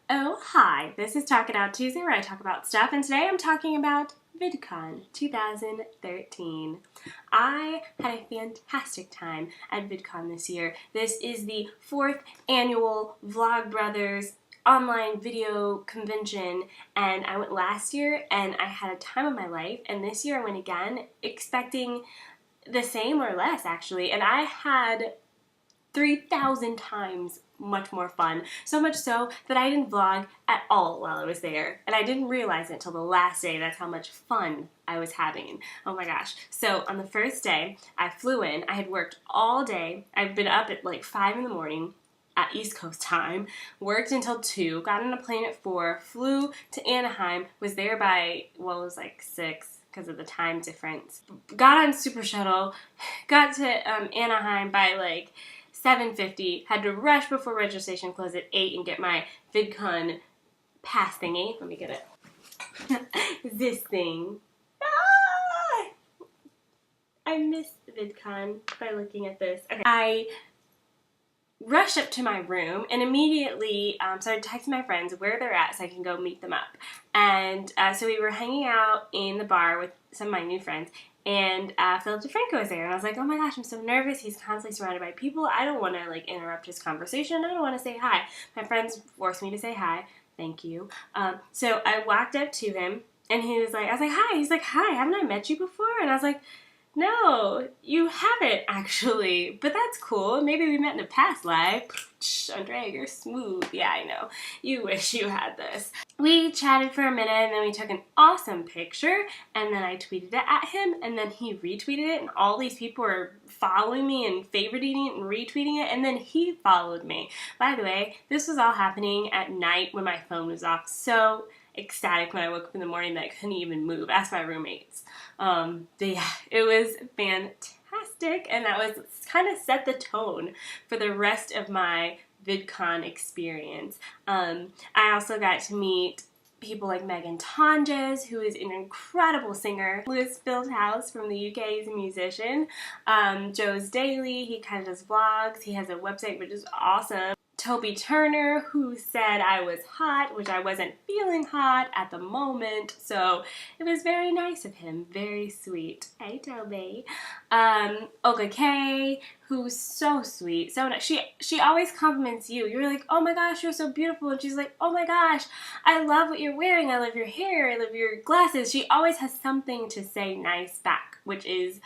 Oh, hi. This is Talk It Out Tuesday where I talk about stuff, and today I'm talking about VidCon 2013. I had a fantastic time at VidCon this year. This is the 4th annual Vlogbrothers online video convention, and I went last year and I had a time of my life, and this year I went again expecting the same or less actually, and I had 3,000 times much more fun. So much so that I didn't vlog at all while I was there. And I didn't realize it until the last day. That's how much fun I was having. Oh my gosh. So on the first day, I flew in. I had worked all day. I'd been up at like 5 in the morning at East Coast time, worked until 2, got on a plane at 4, flew to Anaheim, was there by, well, it was like 6 because of the time difference. Got on Super Shuttle, got to Anaheim by like 7:50, had to rush before registration closed at 8 and get my VidCon pass thingy. Let me get it. This thing. Ah! I missed VidCon by looking at this. Okay. I rushed up to my room and immediately started texting my friends where they're at so I can go meet them up. And so we were hanging out in the bar with some of my new friends, and Philip DeFranco was there, and I was like, oh my gosh, I'm so nervous. He's constantly surrounded by people. I don't want to like interrupt his conversation. I don't want to say hi. My friends forced me to say hi. Thank you. So I walked up to him, and I was like, hi. He's like, hi, haven't I met you before? And I was like, no, you haven't actually, but that's cool. Maybe we met in a past life. Andrea, you're smooth. Yeah, I know. You wish you had this. We chatted for a minute, and then we took an awesome picture, and then I tweeted it at him, and then he retweeted it, and all these people were following me and favoriting it and retweeting it, and then he followed me. By the way, this was all happening at night when my phone was off. So ecstatic when I woke up in the morning that I couldn't even move. Ask my roommates. But yeah, it was fantastic, and that was kind of set the tone for the rest of my VidCon experience. I also got to meet people like Megan Tonjes, who is an incredible singer. Lewis Fieldhouse from the UK is a musician. Joe's Daily, he kind of does vlogs. He has a website which is awesome. Toby Turner, who said I was hot, which I wasn't feeling hot at the moment, so it was very nice of him, very sweet. Hey, Toby. Olga Kay, who's so sweet, so nice. She always compliments you. You're like, oh my gosh, you're so beautiful, and she's like, oh my gosh, I love what you're wearing, I love your hair, I love your glasses. She always has something to say nice back, which is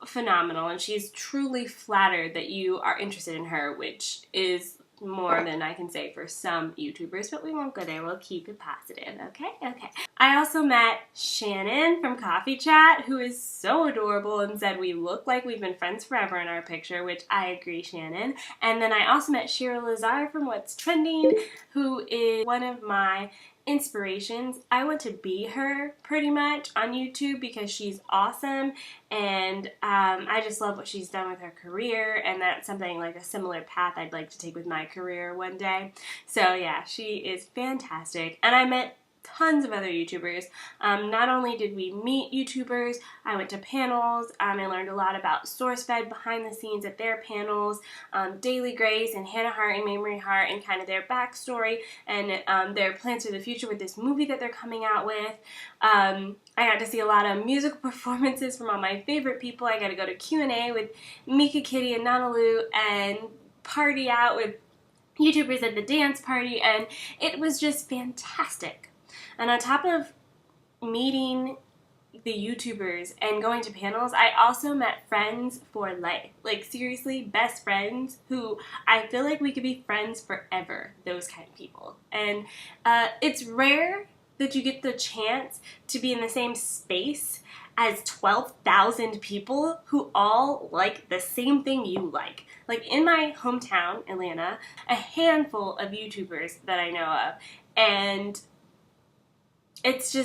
phenomenal, and she's truly flattered that you are interested in her, which is more than I can say for some YouTubers, but we won't go there. We'll keep it positive, okay? Okay. I also met Shannon from Coffee Chat, who is so adorable and said we look like we've been friends forever in our picture, which I agree, Shannon. And then I also met Shira Lazar from What's Trending, who is one of my inspirations. I want to be her pretty much on YouTube because she's awesome, and I just love what she's done with her career, and that's something like a similar path I'd like to take with my career one day. So yeah, she is fantastic, and I met tons of other YouTubers. Not only did we meet YouTubers, I went to panels, I learned a lot about SourceFed behind the scenes at their panels, Daily Grace and Hannah Hart and Mamrie Hart, and kind of their backstory and their plans for the future with this movie that they're coming out with. I got to see a lot of musical performances from all my favorite people. I got to go to Q&A with Mika Kitty and Nanalu and party out with YouTubers at the dance party, and it was just fantastic. And on top of meeting the YouTubers and going to panels, I also met friends for life. Like, seriously, best friends who I feel like we could be friends forever. Those kind of people. And it's rare that you get the chance to be in the same space as 12,000 people who all like the same thing you like. Like, in my hometown, Atlanta, a handful of YouTubers that I know of, and it's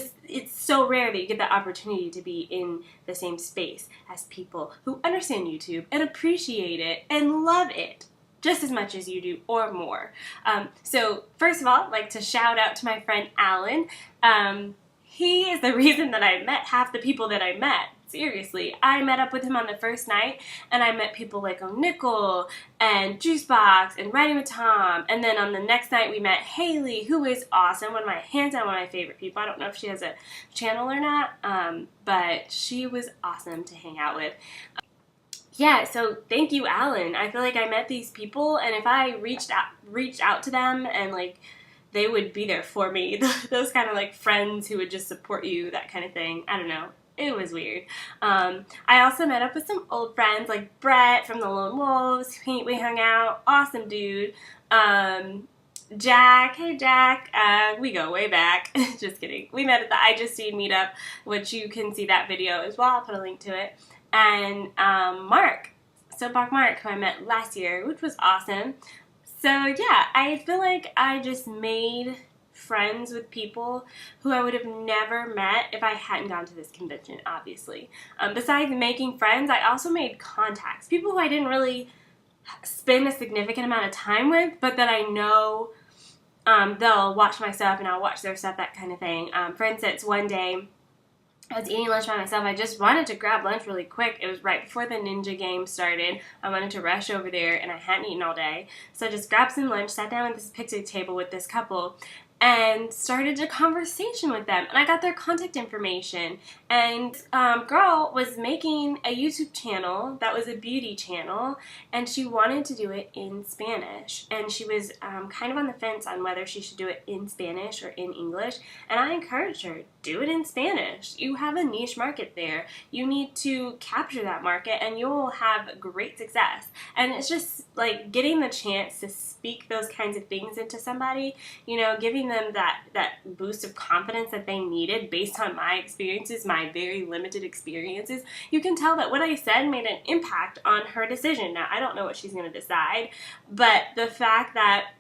so rare that you get the opportunity to be in the same space as people who understand YouTube and appreciate it and love it just as much as you do or more. So first of all, I'd like to shout out to my friend Alan. He is the reason that I met half the people that I met. Seriously, I met up with him on the first night, and I met people like Nickel and Juicebox and Riding with Tom, and then on the next night we met Haley, who is awesome, hands down one of my favorite people. I don't know if she has a channel or not, but she was awesome to hang out with. Yeah, so thank you, Alan. I feel like I met these people, and if I reached out to them and like they would be there for me, those kind of like friends who would just support you, that kind of thing. I don't know. It was weird. I also met up with some old friends like Brett from the Lone Wolves. We hung out. Awesome dude. Jack. Hey, Jack. We go way back. Just kidding. We met at the I Just Seen meetup, which you can see that video as well. I'll put a link to it. And Mark, Soapbox Mark, who I met last year, which was awesome. So yeah, I feel like I just made friends with people who I would have never met if I hadn't gone to this convention, obviously. Besides making friends, I also made contacts. People who I didn't really spend a significant amount of time with, but that I know they'll watch my stuff and I'll watch their stuff, that kind of thing. For instance, one day I was eating lunch by myself. I just wanted to grab lunch really quick. It was right before the Ninja game started. I wanted to rush over there, and I hadn't eaten all day. So I just grabbed some lunch, sat down at this picnic table with this couple, and started a conversation with them. And I got their contact information. And girl was making a YouTube channel that was a beauty channel, and she wanted to do it in Spanish. And she was kind of on the fence on whether she should do it in Spanish or in English. And I encouraged her, do it in Spanish. You have a niche market there. You need to capture that market, and you'll have great success. And it's just like getting the chance to speak those kinds of things into somebody, you know, giving them that boost of confidence that they needed based on my experiences, my very limited experiences. You can tell that what I said made an impact on her decision. Now, I don't know what she's going to decide, but the fact that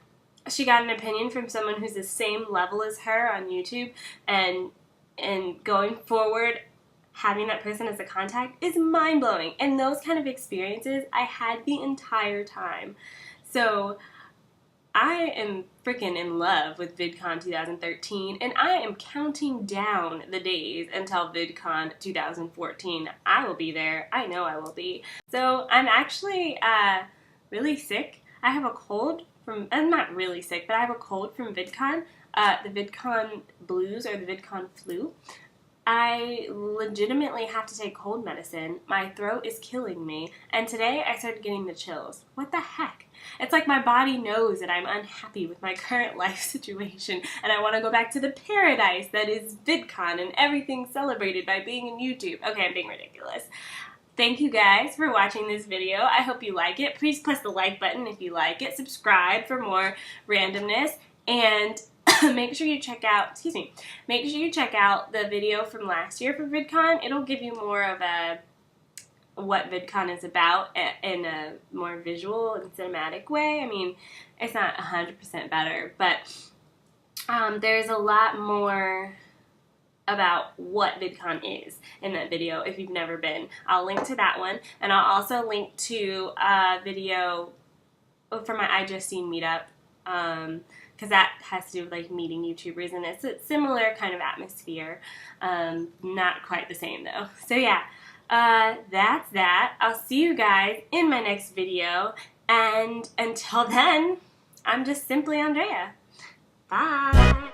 she got an opinion from someone who's the same level as her on YouTube and going forward, having that person as a contact is mind-blowing. And those kind of experiences I had the entire time. So I am freaking in love with VidCon 2013, and I am counting down the days until VidCon 2014. I will be there. I know I will be. So I'm actually really sick. I have a cold from, I'm not really sick, but I have a cold from VidCon, the VidCon blues or the VidCon flu. I legitimately have to take cold medicine. My throat is killing me. And today I started getting the chills. What the heck? It's like my body knows that I'm unhappy with my current life situation and I want to go back to the paradise that is VidCon and everything celebrated by being in YouTube. Okay, I'm being ridiculous. Thank you guys for watching this video. I hope you like it. Please press the like button if you like it. Subscribe for more randomness. And make sure you check out, make sure you check out the video from last year for VidCon. It'll give you more of a what VidCon is about in a more visual and cinematic way. I mean, it's not 100% better, but there's a lot more about what VidCon is in that video if you've never been. I'll link to that one, and I'll also link to a video for my I Just Seen meetup, because that has to do with like meeting YouTubers, and it's a similar kind of atmosphere. Not quite the same though. So yeah, that's that. I'll see you guys in my next video, and until then, I'm just simply Andrea. Bye!